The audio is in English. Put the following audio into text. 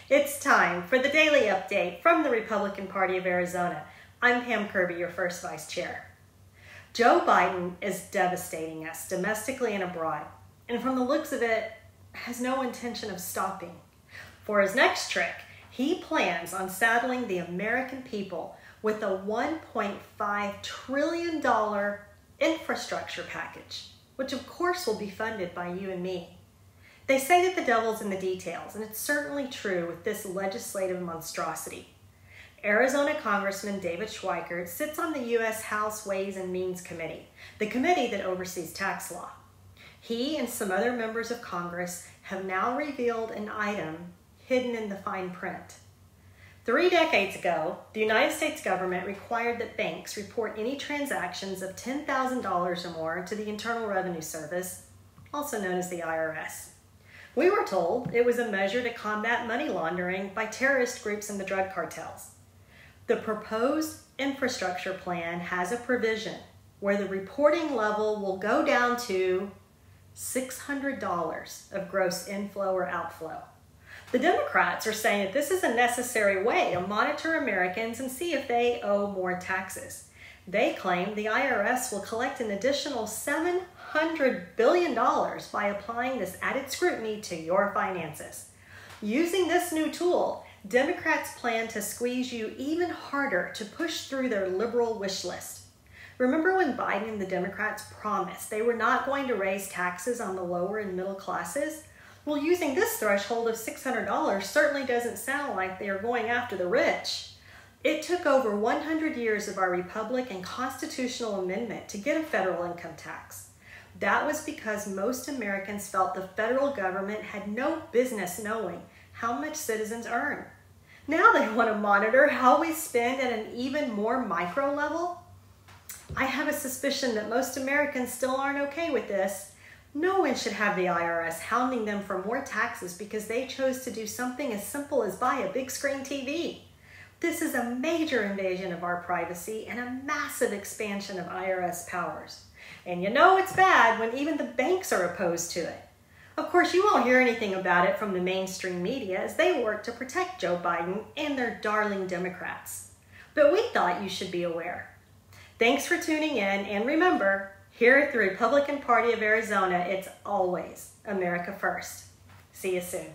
It's time for the daily update from the Republican Party of Arizona. I'm Pam Kirby, your first vice chair. Joe Biden is devastating us domestically and abroad, and from the looks of it, has no intention of stopping. For his next trick, he plans on saddling the American people with a $1.5 trillion infrastructure package, which of course will be funded by you and me. They say that the devil's in the details, and it's certainly true with this legislative monstrosity. Arizona Congressman David Schweikert sits on the U.S. House Ways and Means Committee, the committee that oversees tax law. He and some other members of Congress have now revealed an item hidden in the fine print. 3 decades ago, the United States government required that banks report any transactions of $10,000 or more to the Internal Revenue Service, also known as the IRS. We were told it was a measure to combat money laundering by terrorist groups and the drug cartels. The proposed infrastructure plan has a provision where the reporting level will go down to $600 of gross inflow or outflow. The Democrats are saying that this is a necessary way to monitor Americans and see if they owe more taxes. They claim the IRS will collect an additional $700 billion by applying this added scrutiny to your finances. Using this new tool, Democrats plan to squeeze you even harder to push through their liberal wish list. Remember when Biden and the Democrats promised they were not going to raise taxes on the lower and middle classes? Well, using this threshold of $600 certainly doesn't sound like they are going after the rich. It took over 100 years of our republic and constitutional amendment to get a federal income tax. That was because most Americans felt the federal government had no business knowing how much citizens earn. Now they want to monitor how we spend at an even more micro level. I have a suspicion that most Americans still aren't okay with this. No one should have the IRS hounding them for more taxes because they chose to do something as simple as buy a big screen TV. This is a major invasion of our privacy and a massive expansion of IRS powers. And you know it's bad when even the banks are opposed to it. Of course, you won't hear anything about it from the mainstream media as they work to protect Joe Biden and their darling Democrats. But we thought you should be aware. Thanks for tuning in, and remember, here at the Republican Party of Arizona, it's always America first. See you soon.